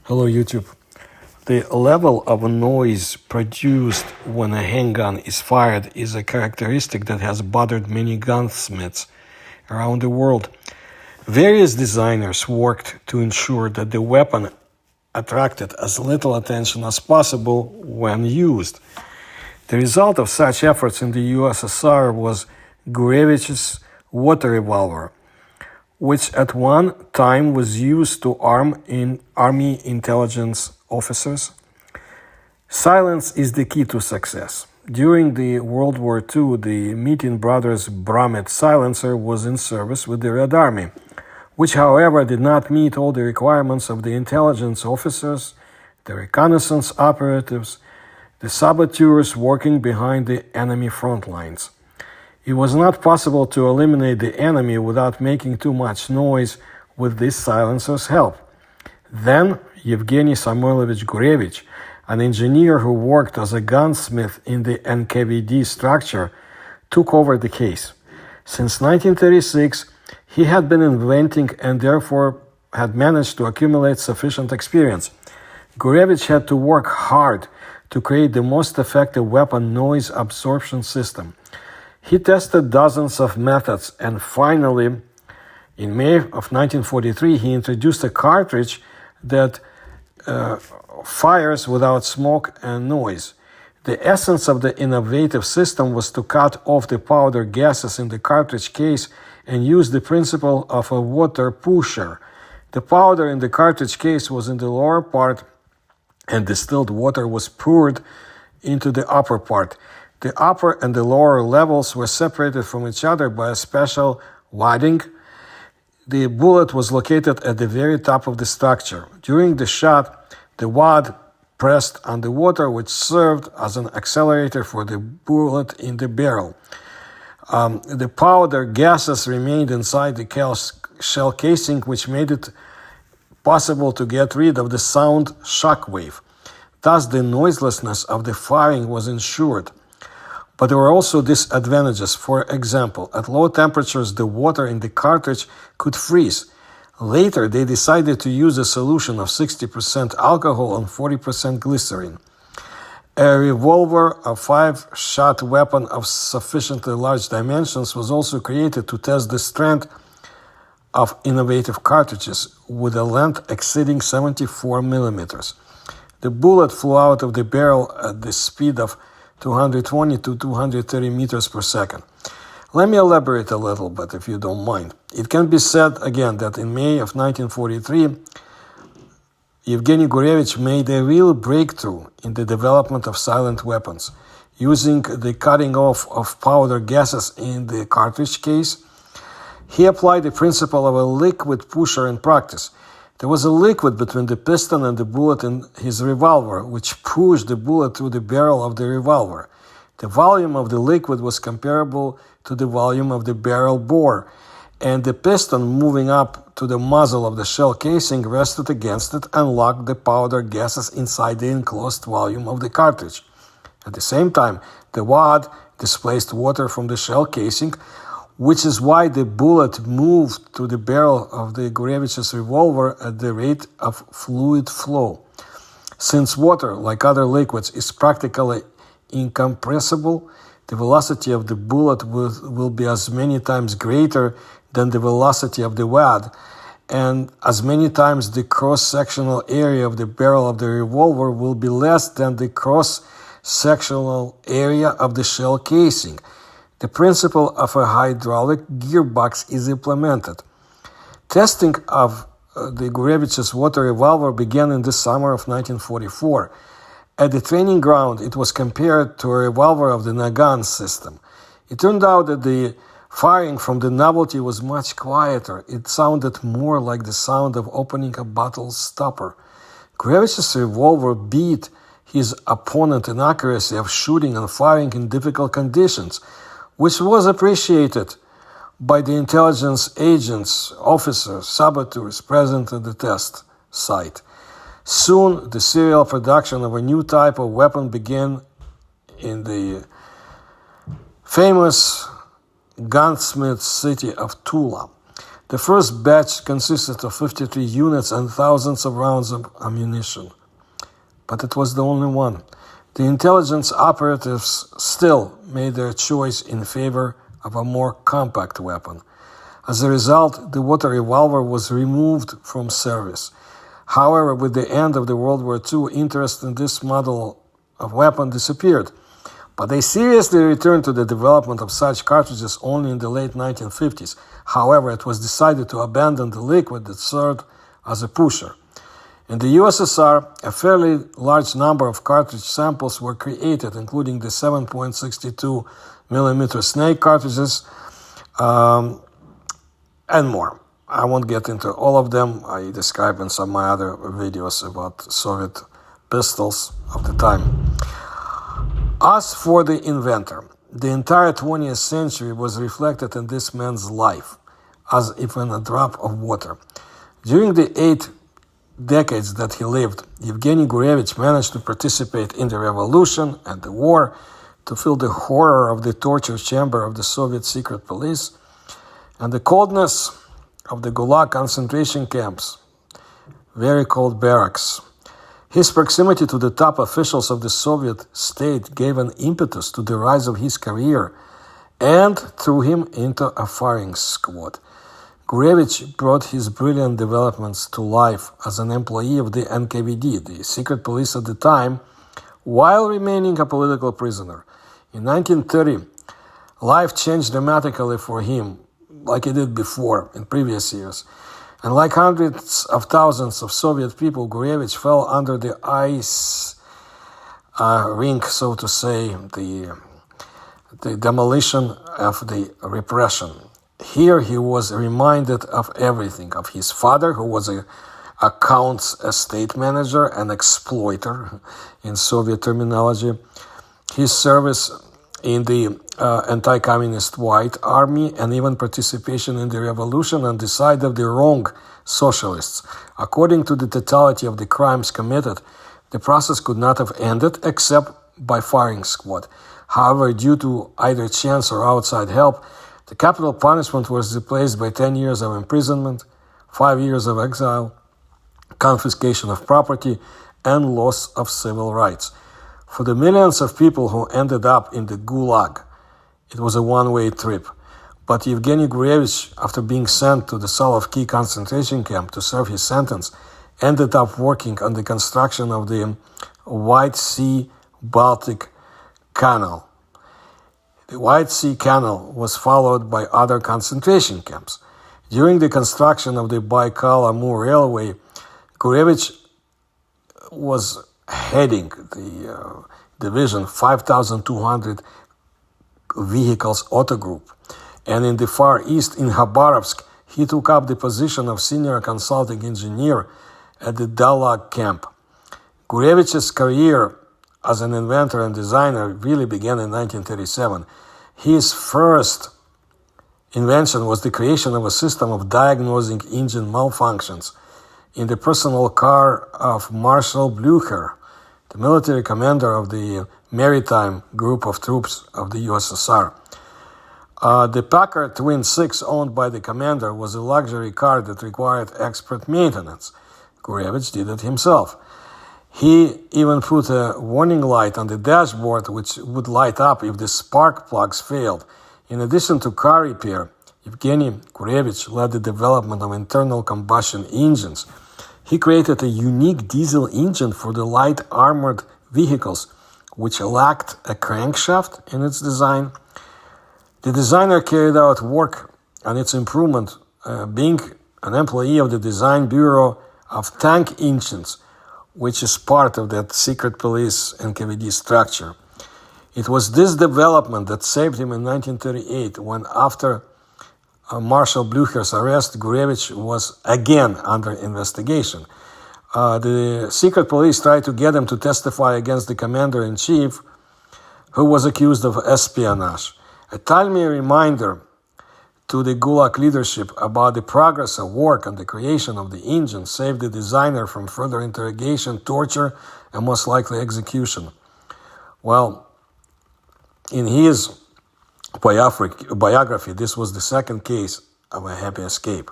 Hello YouTube. The level of noise produced when a handgun is fired is a characteristic that has bothered many gunsmiths around the world. Various designers worked to ensure that the weapon attracted as little attention as possible when used. The result of such efforts in the USSR was Gurevich's water revolver, which at one time was used to arm in army intelligence officers. Silence is the key to success. During the World War II, the Meeting Brothers Bromet silencer was in service with the Red Army, which however did not meet all the requirements of the intelligence officers, the reconnaissance operatives, the saboteurs working behind the enemy front lines. It was not possible to eliminate the enemy without making too much noise with this silencer's help. Then Yevgeny Samoilovich Gurevich, an engineer who worked as a gunsmith in the NKVD structure, took over the case. Since 1936, he had been inventing and therefore had managed to accumulate sufficient experience. Gurevich had to work hard to create the most effective weapon noise absorption system. He tested dozens of methods and finally, in May of 1943, he introduced a cartridge that fires without smoke and noise. The essence of the innovative system was to cut off the powder gases in the cartridge case and use the principle of a water pusher. The powder in the cartridge case was in the lower part and distilled water was poured into the upper part. The upper and the lower levels were separated from each other by a special wadding. The bullet was located at the very top of the structure. During the shot, the wad pressed on the water, which served as an accelerator for the bullet in the barrel. The powder gases remained inside the shell casing, which made it possible to get rid of the sound shock wave. Thus, the noiselessness of the firing was ensured. But there were also disadvantages. For example, at low temperatures, the water in the cartridge could freeze. Later, they decided to use a solution of 60% alcohol and 40% glycerin. A revolver, a 5-shot weapon of sufficiently large dimensions, was also created to test the strength of innovative cartridges with a length exceeding 74 millimeters. The bullet flew out of the barrel at the speed of 220 to 230 meters per second. Let me elaborate a little bit, if you don't mind. It can be said again that in May of 1943, Yevgeny Gurevich made a real breakthrough in the development of silent weapons. Using the cutting off of powder gases in the cartridge case, he applied the principle of a liquid pusher in practice. There was a liquid between the piston and the bullet in his revolver, which pushed the bullet through the barrel of the revolver. The volume of the liquid was comparable to the volume of the barrel bore, and the piston moving up to the muzzle of the shell casing rested against it and locked the powder gases inside the enclosed volume of the cartridge. At the same time, the wad displaced water from the shell casing, which is why the bullet moved through the barrel of the Gurevich's revolver at the rate of fluid flow. Since water, like other liquids, is practically incompressible, the velocity of the bullet will be as many times greater than the velocity of the wad, and as many times the cross-sectional area of the barrel of the revolver will be less than the cross-sectional area of the shell casing. The principle of a hydraulic gearbox is implemented. Testing of the Gurevich's water revolver began in the summer of 1944. At the training ground, it was compared to a revolver of the Nagant system. It turned out that the firing from the novelty was much quieter. It sounded more like the sound of opening a bottle stopper. Gurevich's revolver beat his opponent in accuracy of shooting and firing in difficult conditions, which was appreciated by the intelligence agents, officers, saboteurs present at the test site. Soon, the serial production of a new type of weapon began in the famous gunsmith city of Tula. The first batch consisted of 53 units and thousands of rounds of ammunition. But it was the only one. The intelligence operatives still made their choice in favor of a more compact weapon. As a result, the water revolver was removed from service. However, with the end of the World War II, interest in this model of weapon disappeared. But they seriously returned to the development of such cartridges only in the late 1950s. However, it was decided to abandon the liquid that served as a pusher. In the USSR, a fairly large number of cartridge samples were created, including the 7.62 millimeter snake cartridges and more. I won't get into all of them. I describe in some of my other videos about Soviet pistols of the time. As for the inventor, the entire 20th century was reflected in this man's life, as if in a drop of water. During the 8 decades that he lived, Yevgeny Gurevich managed to participate in the revolution and the war, to feel the horror of the torture chamber of the Soviet secret police, and the coldness of the Gulag concentration camps, very cold barracks. His proximity to the top officials of the Soviet state gave an impetus to the rise of his career and threw him into a firing squad. Gurevich brought his brilliant developments to life as an employee of the NKVD, the secret police at the time, while remaining a political prisoner. In 1930, life changed dramatically for him, like it did before in previous years. And like hundreds of thousands of Soviet people, Gurevich fell under the ice rink, so to say, the demolition of the repression. Here he was reminded of everything, of his father, who was a accounts estate manager, an exploiter in Soviet terminology, his service in the anti-communist White Army, and even participation in the revolution on the side of the wrong socialists. According to the totality of the crimes committed, the process could not have ended except by firing squad. However, due to either chance or outside help, the capital punishment was replaced by 10 years of imprisonment, 5 years of exile, confiscation of property, and loss of civil rights. For the millions of people who ended up in the Gulag, it was a one-way trip. But Yevgeny Gurevich, after being sent to the Solovki concentration camp to serve his sentence, ended up working on the construction of the White Sea-Baltic Canal. The White Sea Canal was followed by other concentration camps. During the construction of the Baikal-Amur Railway, Gurevich was heading the division 5,200 vehicles auto group, and in the Far East, in Khabarovsk, he took up the position of senior consulting engineer at the Dalag camp. Gurevich's career as an inventor and designer really began in 1937. His first invention was the creation of a system of diagnosing engine malfunctions in the personal car of Marshal Blücher, the military commander of the maritime group of troops of the USSR. The Packard Twin 6 owned by the commander was a luxury car that required expert maintenance. Gurevich did it himself. He even put a warning light on the dashboard which would light up if the spark plugs failed. In addition to car repair, Yevgeny Gurevich led the development of internal combustion engines. He created a unique diesel engine for the light armored vehicles, which lacked a crankshaft in its design. The designer carried out work on its improvement, being an employee of the Design Bureau of Tank Engines, which is part of that secret police NKVD structure. It was this development that saved him in 1938, when after Marshal Blücher's arrest, Gurevich was again under investigation. The secret police tried to get him to testify against the commander-in-chief, who was accused of espionage. A timely reminder to the Gulag leadership about the progress of work on the creation of the engine saved the designer from further interrogation, torture, and most likely execution. Well, in his biography, this was the second case of a happy escape,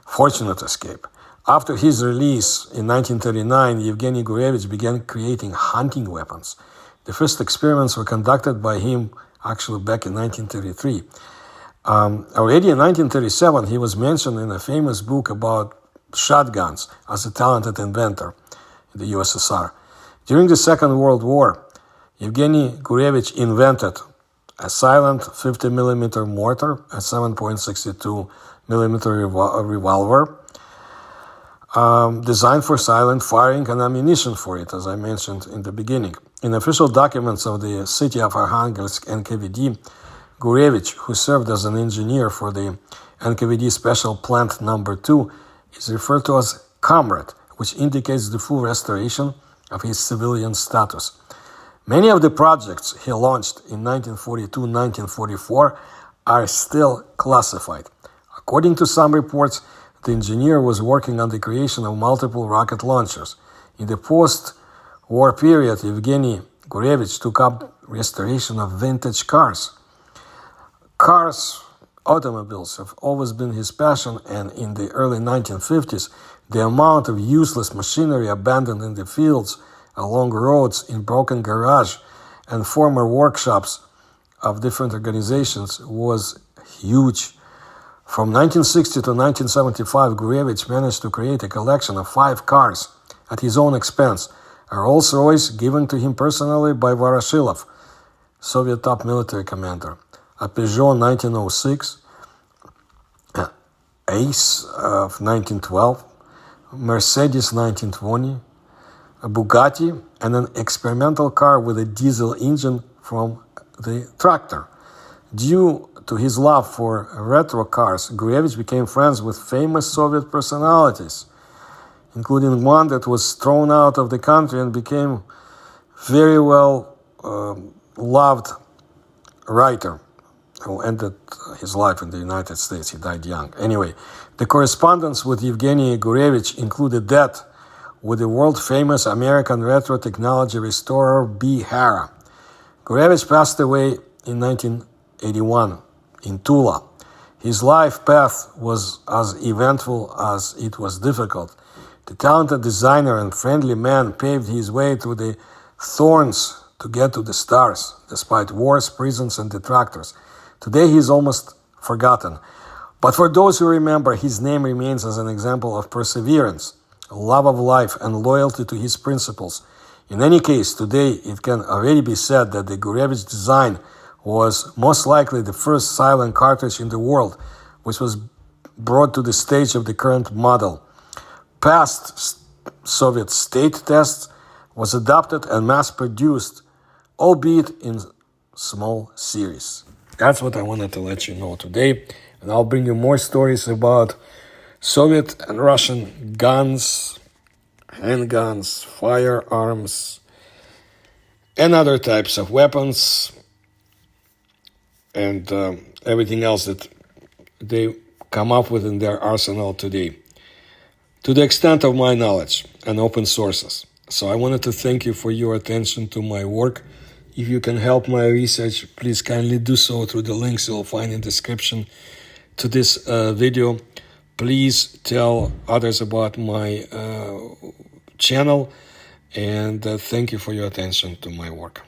fortunate escape. After his release in 1939, Yevgeny Gurevich began creating hunting weapons. The first experiments were conducted by him actually back in 1933. Already in 1937, he was mentioned in a famous book about shotguns as a talented inventor in the USSR. During the Second World War, Yevgeny Gurevich invented a silent 50mm mortar, a 7.62mm revolver, designed for silent firing and ammunition for it, as I mentioned in the beginning. In official documents of the city of Arkhangelsk NKVD, Gurevich, who served as an engineer for the NKVD Special Plant No. 2, is referred to as comrade, which indicates the full restoration of his civilian status. Many of the projects he launched in 1942-1944 are still classified. According to some reports, the engineer was working on the creation of multiple rocket launchers. In the post-war period, Yevgeny Gurevich took up restoration of vintage cars. Automobiles have always been his passion, and in the early 1950s, the amount of useless machinery abandoned in the fields, along roads, in broken garages, and former workshops of different organizations was huge. From 1960 to 1975, Gurevich managed to create a collection of 5 cars at his own expense, a Rolls-Royce given to him personally by Voroshilov, Soviet top military commander, a Peugeot 1906, Ace of 1912, Mercedes 1920, a Bugatti, and an experimental car with a diesel engine from the tractor. Due to his love for retro cars, Gurevich became friends with famous Soviet personalities, including one that was thrown out of the country and became very well loved writer who ended his life in the United States. He died young. Anyway, the correspondence with Yevgeny Gurevich included that with the world-famous American retro technology restorer B. Harrah. Gurevich passed away in 1981 in Tula. His life path was as eventful as it was difficult. The talented designer and friendly man paved his way through the thorns to get to the stars, despite wars, prisons, and detractors. Today he is almost forgotten. But for those who remember, his name remains as an example of perseverance, love of life, and loyalty to his principles. In any case, today it can already be said that the Gurevich design was most likely the first silent cartridge in the world, which was brought to the stage of the current model. Passed Soviet state tests, was adopted and mass-produced, albeit in small series. That's what I wanted to let you know today, and I'll bring you more stories about Soviet and Russian guns, handguns, firearms, and other types of weapons, and everything else that they come up with in their arsenal today, to the extent of my knowledge and open sources. So I wanted to thank you for your attention to my work. If you can help my research, please kindly do so through the links you'll find in the description to this video. Please tell others about my channel, and thank you for your attention to my work.